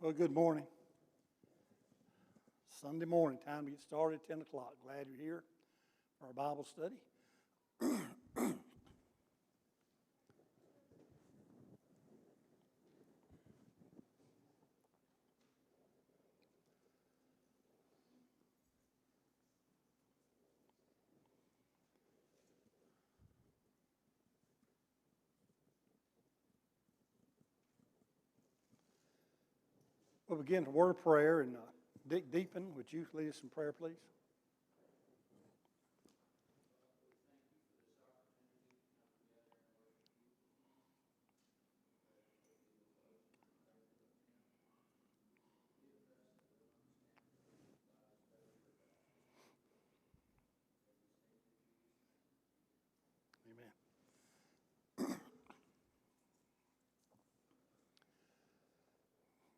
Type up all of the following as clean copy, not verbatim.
Well, good morning. Sunday morning, time to get started, 10 o'clock. Glad you're here for our Bible study. We'll begin with a word of prayer, and Dick Deepin, would you lead us in prayer, please? Amen.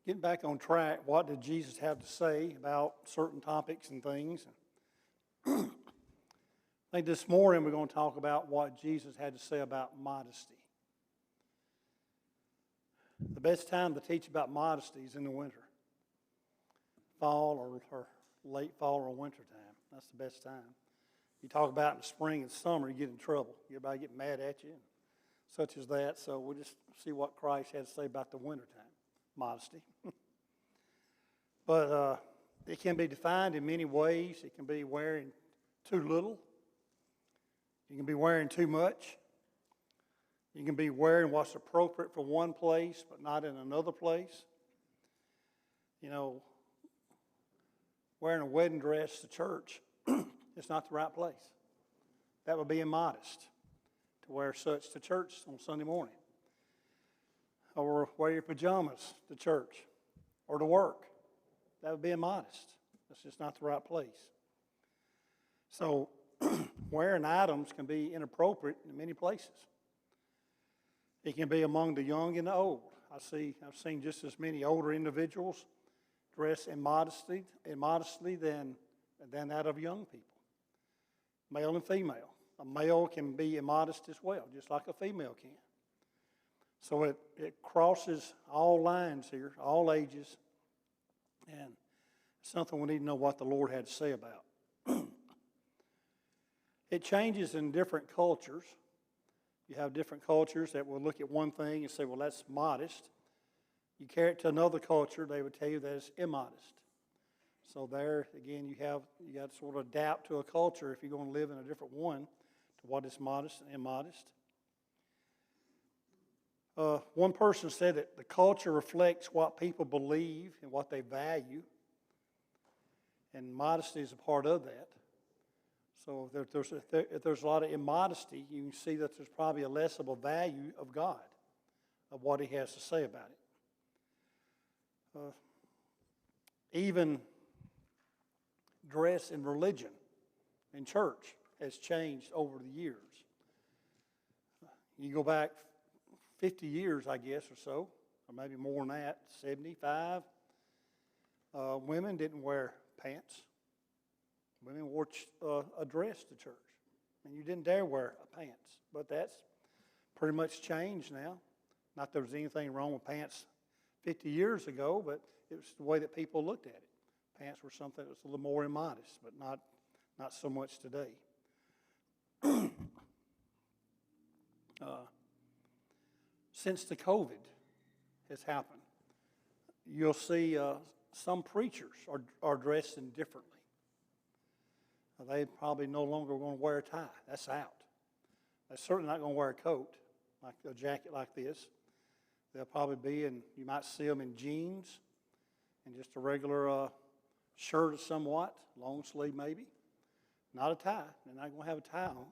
Getting back on track, what did Jesus have to say about certain topics and things? I think this morning we're going to talk about what Jesus had to say about modesty. The best time to teach about modesty is in the winter. Fall or late fall or winter time. That's the best time. You talk about in the spring and summer, you get in trouble. Everybody get mad at you, and such as that. So we'll just see what Christ had to say about the winter time. Modesty. But it can be defined in many ways. It can be wearing too little. You can be wearing too much. You can be wearing what's appropriate for one place but not in another place. You know, wearing a wedding dress to church is not the right place. That would be immodest to wear such to church on Sunday morning. Or wear your pajamas to church or to work. That would be immodest. That's just not the right place. So wearing items can be inappropriate in many places. It can be among the young and the old. I've seen just as many older individuals dress immodestly than that of young people. Male and female. A male can be immodest as well, just like a female can. So it crosses all lines here, all ages, and it's something we need to know what the Lord had to say about. It changes in different cultures. You have different cultures that will look at one thing and say, well, that's modest. You carry it to another culture, they would tell you that it's immodest. So there, again, you got to sort of adapt to a culture if you're going to live in a different one to what is modest and immodest. One person said that the culture reflects what people believe and what they value, and modesty is a part of that. So if there's a lot of immodesty, you can see that there's probably a less of a value of God, of what He has to say about it. Even dress in religion, in church, has changed over the years. You go back 50 years, I guess, or so, or maybe more than that, 75. Women didn't wear pants. Women wore a dress to church. And you didn't dare wear pants. But that's pretty much changed now. Not that there was anything wrong with pants 50 years ago, but it was the way that people looked at it. Pants were something that was a little more immodest, but not so much today. Since the COVID has happened, you'll see some preachers are dressing differently. They probably no longer going to wear a tie. That's out. They're certainly not going to wear a coat, like a jacket like this. They'll probably be you might see them in jeans and just a regular shirt somewhat, long sleeve maybe. Not a tie. They're not going to have a tie on.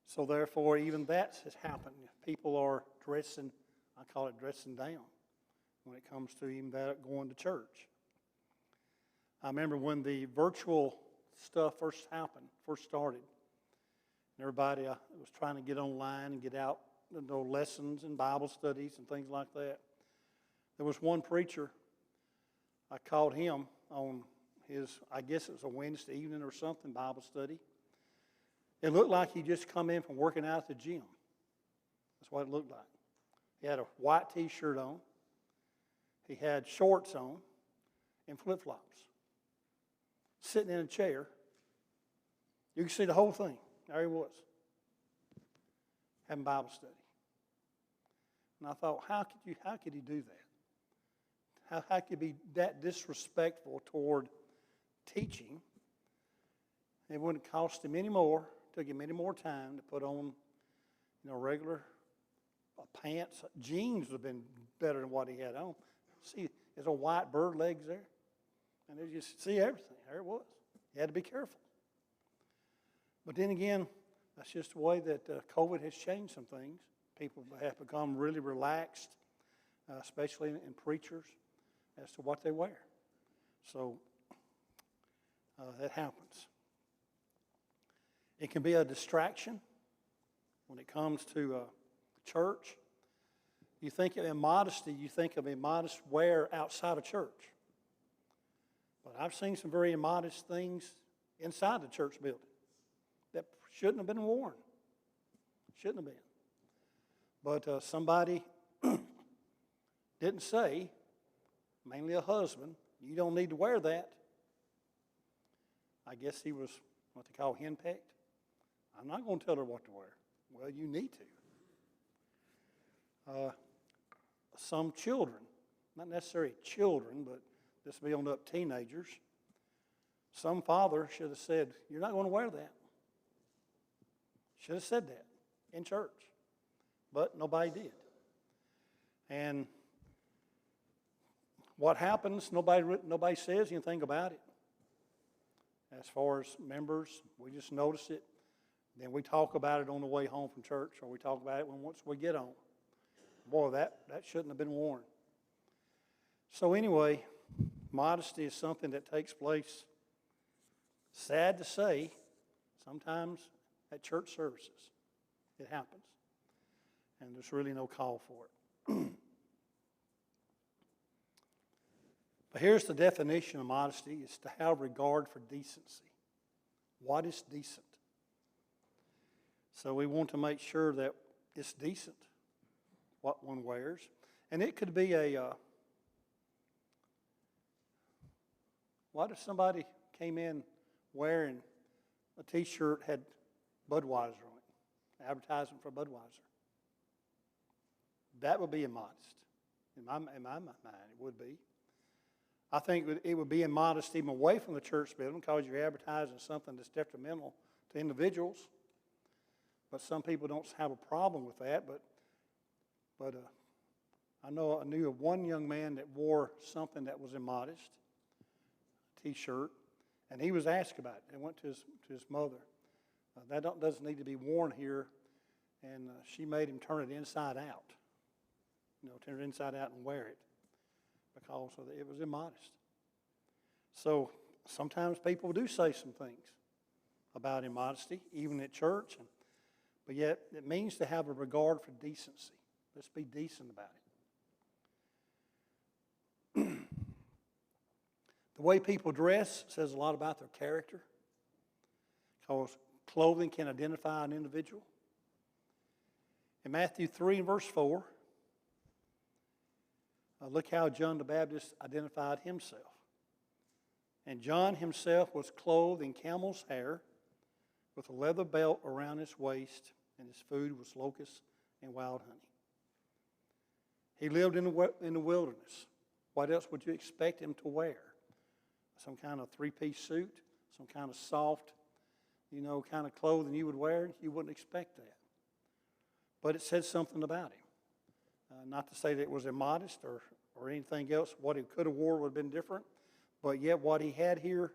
So therefore, even that has happened. People are dressing, I call it dressing down, when it comes to even that going to church. I remember when the virtual stuff first started, and everybody was trying to get online and get out lessons and Bible studies and things like that. There was one preacher, I called him on I guess it was a Wednesday evening or something, Bible study. It looked like he just come in from working out at the gym. That's what it looked like. He had a white T-shirt on, He had shorts on and flip-flops, sitting in a chair. You can see the whole thing. There he was, having Bible study. And I thought, how could he do that? How could he be that disrespectful toward teaching? It wouldn't cost him any more, took him any more time to put on, regular pants. Jeans would have been better than what he had on. See, there's a white bird legs there. And you just see everything. There it was. You had to be careful. But then again, that's just the way that COVID has changed some things. People have become really relaxed, especially in preachers, as to what they wear. So that happens. It can be a distraction when it comes to church. You think of immodesty, you think of immodest wear outside of church. But I've seen some very immodest things inside the church building that shouldn't have been worn. Shouldn't have been. But somebody didn't say, mainly a husband, you don't need to wear that. I guess he was what they call henpecked. I'm not going to tell her what to wear. Well, you need to. Some children, not necessarily children, but this will be on up teenagers, some father should have said, you're not going to wear that. Should have said that in church. But nobody did. And what happens, nobody says anything about it. As far as members, we just notice it. Then we talk about it on the way home from church, or we talk about it once we get home. Boy, that shouldn't have been worn. So anyway, modesty is something that takes place, sad to say, sometimes at church services. It happens. And there's really no call for it. But here's the definition of modesty. It's to have regard for decency. What is decent? So we want to make sure that it's decent, what one wears. And it could be what if somebody came in wearing a T-shirt had Budweiser on it, advertising for Budweiser? That would be immodest. In my mind, it would be. I think it would be immodest even away from the church building because you're advertising something that's detrimental to individuals. But some people don't have a problem with that. But I knew of one young man that wore something that was immodest, a T-shirt, and he was asked about it. And went to his mother. That doesn't need to be worn here, and she made him turn it inside out. Turn it inside out and wear it because it was immodest. So sometimes people do say some things about immodesty, even at church, but yet it means to have a regard for decency. Let's be decent about it. The way people dress says a lot about their character because clothing can identify an individual. In Matthew 3 and verse 4, look how John the Baptist identified himself. And John himself was clothed in camel's hair with a leather belt around his waist, and his food was locusts and wild honey. He lived in the wilderness. What else would you expect him to wear? Some kind of three-piece suit, some kind of soft, kind of clothing you would wear? You wouldn't expect that. But it said something about him. Not to say that it was immodest or anything else. What he could have wore would have been different. But yet what he had here,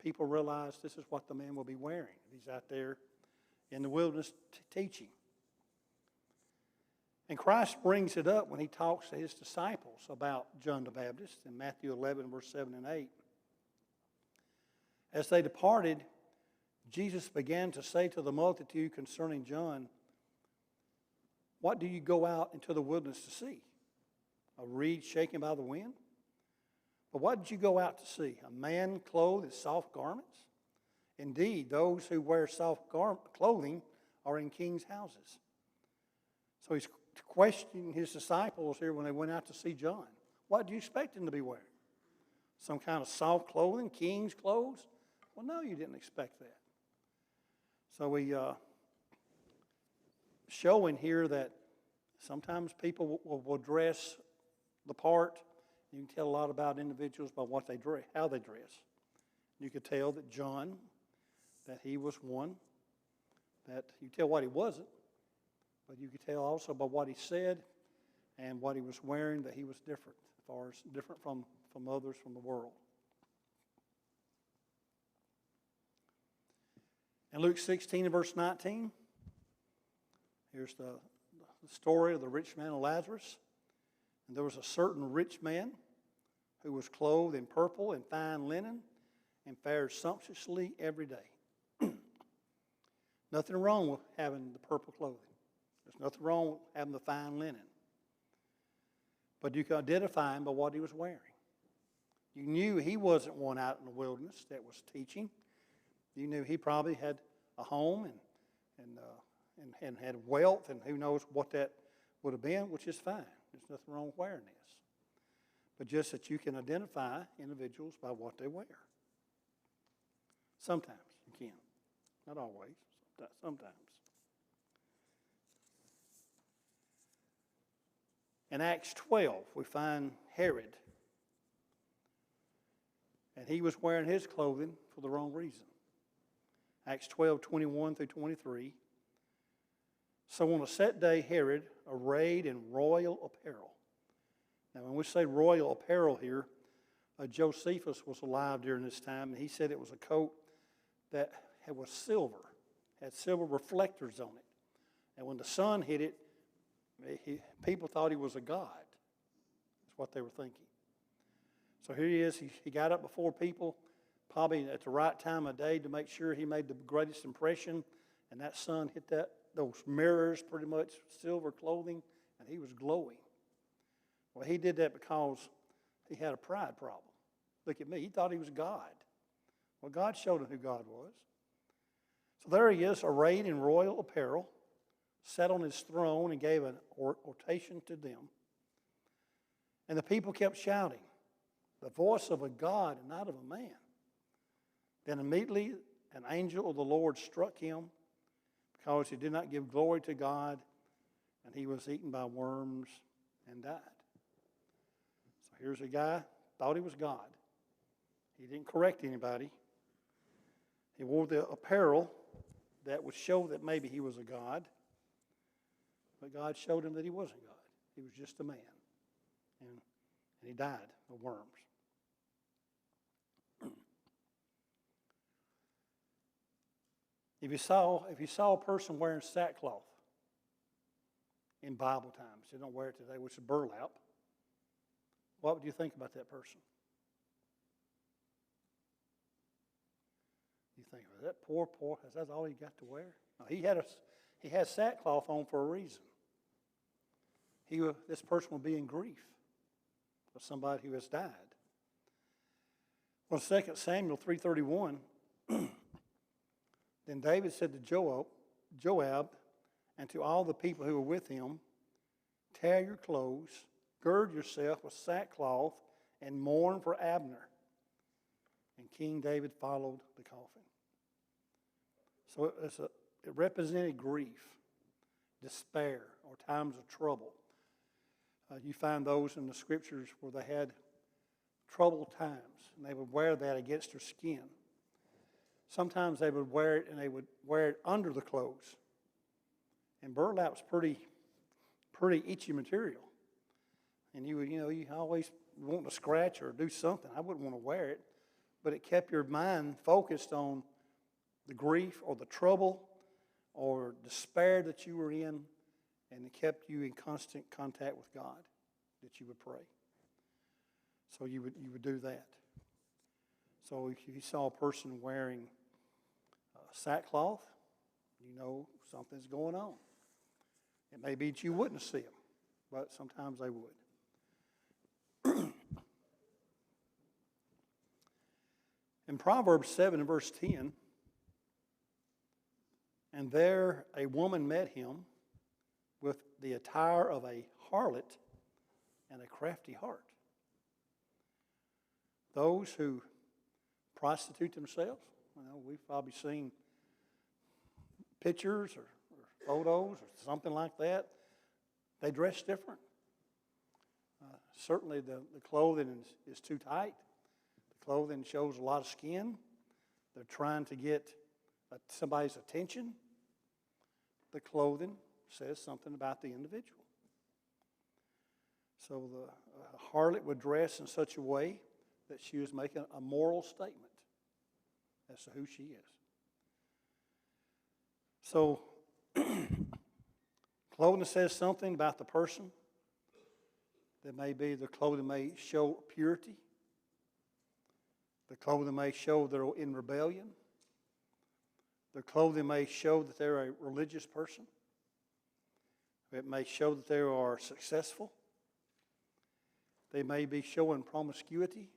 people realized this is what the man will be wearing. He's out there in the wilderness teaching. And Christ brings it up when he talks to his disciples about John the Baptist in Matthew 11, verse 7 and 8. As they departed, Jesus began to say to the multitude concerning John, what do you go out into the wilderness to see? A reed shaken by the wind? But what did you go out to see? A man clothed in soft garments? Indeed, those who wear soft clothing are in kings' houses. So he's questioning his disciples here when they went out to see John. What do you expect him to be wearing? Some kind of soft clothing, king's clothes? Well, no, you didn't expect that. So we showing here that sometimes people will dress the part. You can tell a lot about individuals by what they dress, how they dress. You could tell that John, that he was one, that you tell what he wasn't, but you could tell also by what he said and what he was wearing that he was different, as far as different from others from the world. In Luke 16 and verse 19, here's the story of the rich man and Lazarus. And there was a certain rich man who was clothed in purple and fine linen and fared sumptuously every day. Nothing wrong with having the purple clothing. There's nothing wrong with having the fine linen. But you could identify him by what he was wearing. You knew he wasn't one out in the wilderness that was teaching. You knew he probably had a home and had wealth, and who knows what that would have been, which is fine. There's nothing wrong with wearing this. But just that you can identify individuals by what they wear. Sometimes you can. Not always. Sometimes. In Acts 12, we find Herod. And he was wearing his clothing for the wrong reason. Acts 12, 21 through 23. So on a set day, Herod, arrayed in royal apparel. Now, when we say royal apparel here, Josephus was alive during this time, and he said it was a coat that was silver, had silver reflectors on it. And when the sun hit it, people thought he was a god. That's what they were thinking. So here he is. He got up before people, probably at the right time of day to make sure he made the greatest impression. And that sun hit those mirrors, pretty much silver clothing, and he was glowing. Well, he did that because he had a pride problem. Look at me. He thought he was God. Well, God showed him who God was. So there he is, arrayed in royal apparel, sat on his throne and gave an oration to them. And the people kept shouting, the voice of a God and not of a man. Then immediately an angel of the Lord struck him because he did not give glory to God, and he was eaten by worms and died. So here's a guy, thought he was God. He didn't correct anybody. He wore the apparel that would show that maybe he was a God, but God showed him that he wasn't God. He was just a man, and he died of worms. If you saw a person wearing sackcloth in Bible times, they don't wear it today, which is burlap, what would you think about that person? You think, is that poor, is that all he got to wear? No, he had sackcloth on for a reason. This person would be in grief for somebody who has died. Well, 2 Samuel 3:31, then David said to Joab, and to all the people who were with him, tear your clothes, gird yourself with sackcloth, and mourn for Abner. And King David followed the coffin. So it represented grief, despair, or times of trouble. You find those in the scriptures where they had troubled times, and they would wear that against their skin. Sometimes they would wear it, and they would wear it under the clothes. And burlap's pretty itchy material. And you always want to scratch or do something. I wouldn't want to wear it, but it kept your mind focused on the grief or the trouble or despair that you were in, and it kept you in constant contact with God, that you would pray. So you would do that. So if you saw a person wearing sackcloth, you know something's going on. It may be that you wouldn't see them, but sometimes they would. In Proverbs 7 and verse 10, and there a woman met him with the attire of a harlot and a crafty heart. those who prostitute themselves. We've probably seen pictures or photos or something like that. They dress different. Certainly the clothing is too tight. The clothing shows a lot of skin. They're trying to get somebody's attention. The clothing says something about the individual. So the harlot would dress in such a way that she was making a moral statement as to who she is. So clothing says something about the person. That may be the clothing may show purity. The clothing may show they're in rebellion. The clothing may show that they're a religious person. It may show that they are successful. They may be showing promiscuity.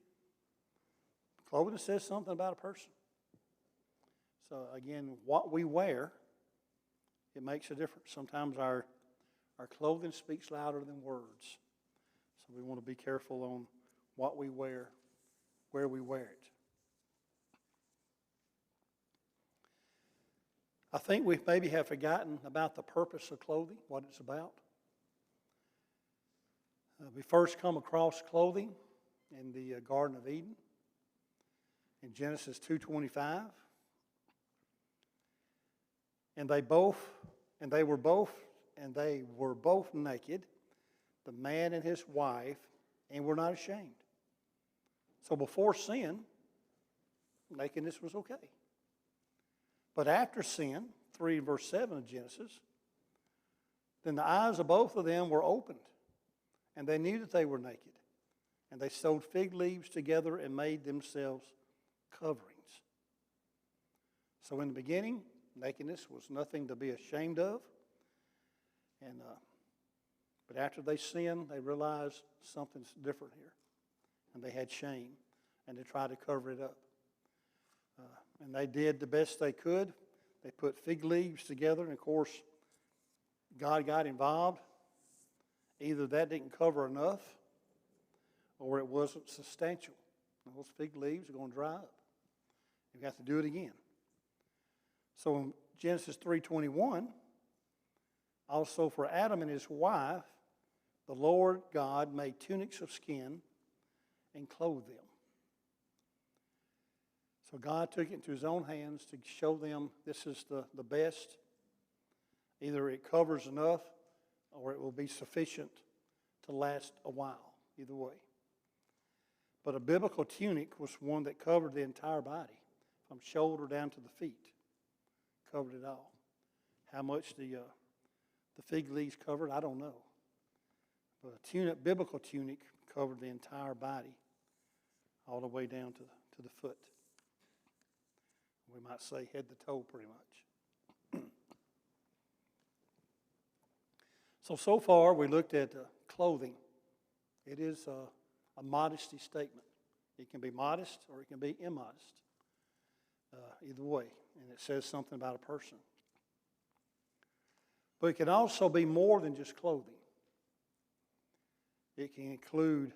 Clothing says something about a person. So again, what we wear, it makes a difference. Sometimes our clothing speaks louder than words. So we want to be careful on what we wear, where we wear it. I think we maybe have forgotten about the purpose of clothing, what it's about. We first come across clothing in the Garden of Eden in Genesis 2:25. And they were both naked, the man and his wife, and were not ashamed. So before sin, nakedness was okay. But after sin, 3 verse 7 of Genesis, then the eyes of both of them were opened, and they knew that they were naked. And they sewed fig leaves together and made themselves coverings. So in the beginning, nakedness was nothing to be ashamed of. But after they sinned, they realized something's different here. And they had shame, and they tried to cover it up. And they did the best they could. They put fig leaves together, and of course, God got involved. Either that didn't cover enough, or it wasn't substantial. Those fig leaves are going to dry up. You've got to do it again. So in Genesis 3:21, also for Adam and his wife, the Lord God made tunics of skin and clothed them. So God took it into his own hands to show them this is the best. Either it covers enough or it will be sufficient to last a while, either way. But a biblical tunic was one that covered the entire body, from shoulder down to the feet. Covered it all. How much the fig leaves covered, I don't know. But a biblical tunic covered the entire body, all the way down to the foot. We might say head to toe pretty much. So far we looked at clothing. It is a modesty statement. It can be modest or it can be immodest. Either way, and it says something about a person. But it can also be more than just clothing. It can include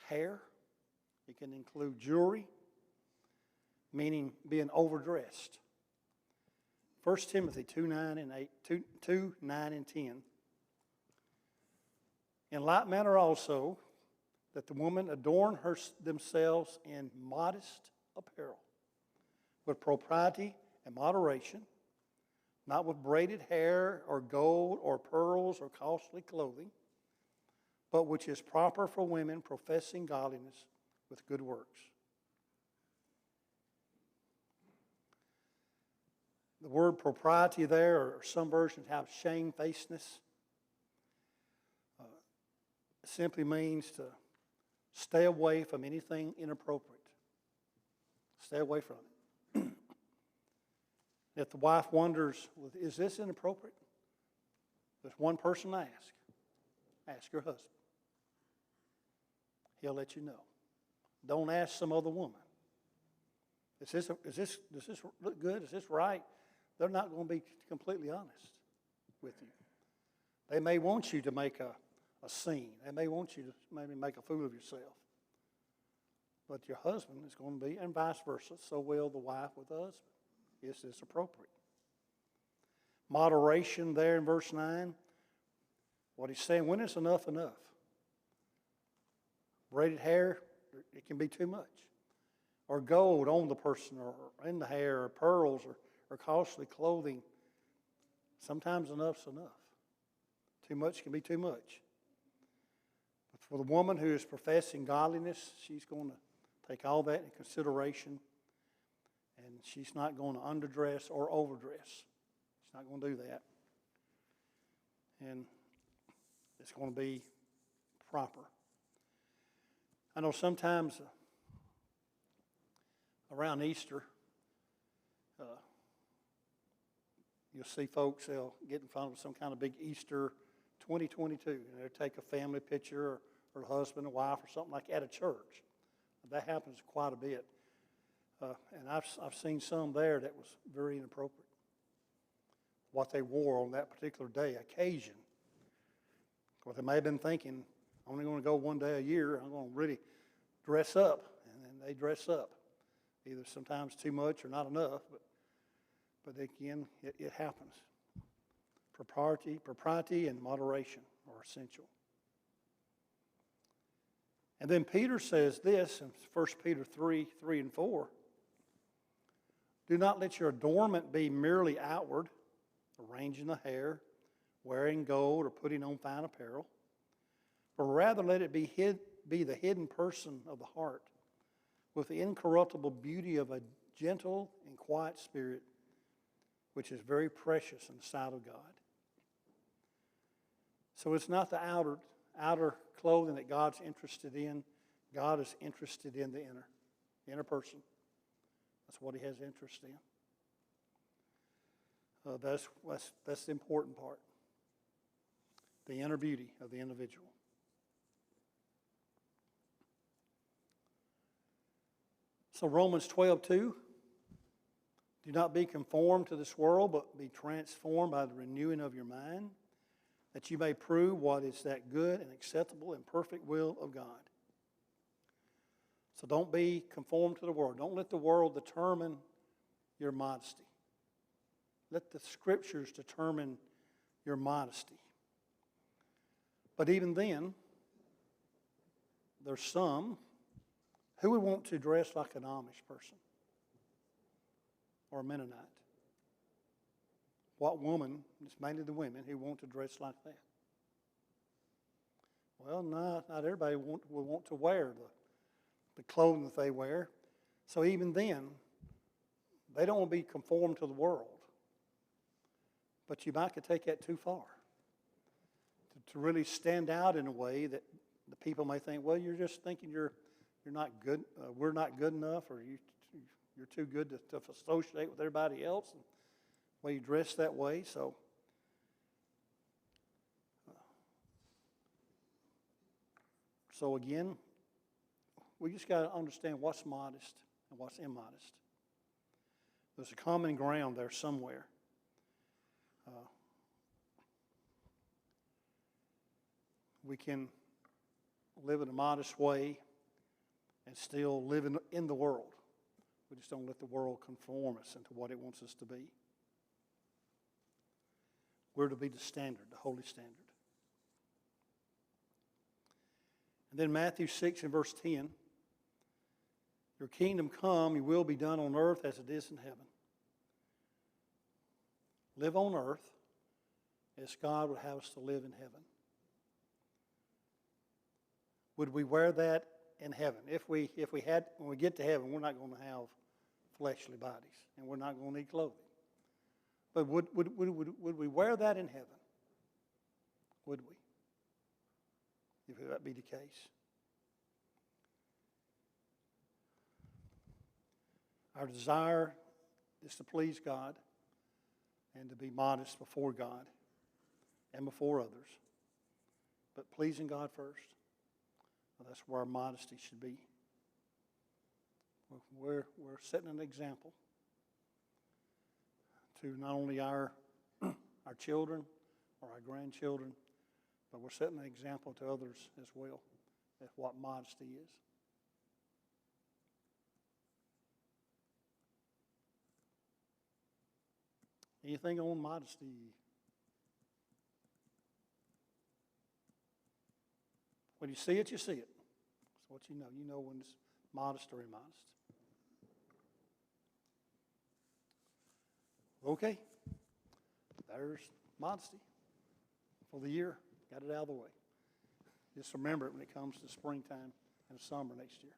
hair. It can include jewelry, meaning being overdressed. 1 Timothy 2:9 and 10. In like manner also, that the women adorn themselves in modest apparel, with propriety and moderation, not with braided hair or gold or pearls or costly clothing, but which is proper for women professing godliness with good works. The word propriety there, or some versions have shamefacedness, simply means to stay away from anything inappropriate. Stay away from it. If the wife wonders, well, is this inappropriate? There's one person to ask. Ask your husband. He'll let you know. Don't ask some other woman. Does this look good? Is this right? They're not going to be completely honest with you. They may want you to make a scene. They may want you to maybe make a fool of yourself. but your husband is going to be, and vice versa. So will the wife with the husband. Is this appropriate? Moderation there in verse 9. What he's saying, when is enough enough? Braided hair, it can be too much. Or gold on the person, or in the hair, or pearls, or costly clothing. Sometimes enough's enough. Too much can be too much. But for the woman who is professing godliness, she's going to take all that into consideration, and she's not going to underdress or overdress. She's not going to do that. And it's going to be proper. I know sometimes around Easter, you'll see folks, they'll get in front of some kind of big Easter 2022, and they'll take a family picture or a husband and wife or something like at a church. That happens quite a bit. And I've seen some there that was very inappropriate. What they wore on that particular day, occasion. What they may have been thinking, I'm only going to go one day a year, I'm going to really dress up. And then they dress up. Either sometimes too much or not enough, but again, it happens. Propriety and moderation are essential. And then Peter says this in 1 Peter 3 and 4. Do not let your adornment be merely outward, arranging the hair, wearing gold, or putting on fine apparel, but rather let it be the hidden person of the heart, with the incorruptible beauty of a gentle and quiet spirit, which is very precious in the sight of God. So it's not the outer clothing that God's interested in. God is interested in the inner person. That's what He has interest in. That's the important part. The inner beauty of the individual. So Romans 12:2, do not be conformed to this world, but be transformed by the renewing of your mind, that you may prove what is that good and acceptable and perfect will of God. So don't be conformed to the world. Don't let the world determine your modesty. Let the Scriptures determine your modesty. But even then, there's some who would want to dress like an Amish person or a Mennonite. What woman, it's mainly the women, who want to dress like that? Well, not everybody will want to wear the clothing that they wear. So even then, they don't want to be conformed to the world. But you might could take that too far. To really stand out in a way that the people may think, well, you're just thinking you're not good, we're not good enough, or you're too good to associate with everybody else. And well, you dress that way, so again, we just got to understand what's modest and what's immodest. There's a common ground there somewhere. We can live in a modest way and still live in the world. We just don't let the world conform us into what it wants us to be. We're to be the standard, the holy standard. And then Matthew 6 and verse 10. Your kingdom come, your will be done on earth as it is in heaven. Live on earth as God would have us to live in heaven. Would we wear that in heaven? If we had, when we get to heaven, we're not going to have fleshly bodies, and we're not going to need clothing. But would we wear that in heaven? Would we? If that be the case. Our desire is to please God and to be modest before God and before others. But pleasing God first. Well, that's where our modesty should be. We're setting an example to not only our children or our grandchildren, but we're setting an example to others as well as what modesty is. Anything on modesty? When you see it, you see it. That's what you know. You know when it's modest or immodest. Okay. There's modesty for the year. Got it out of the way. Just remember it when it comes to springtime and summer next year.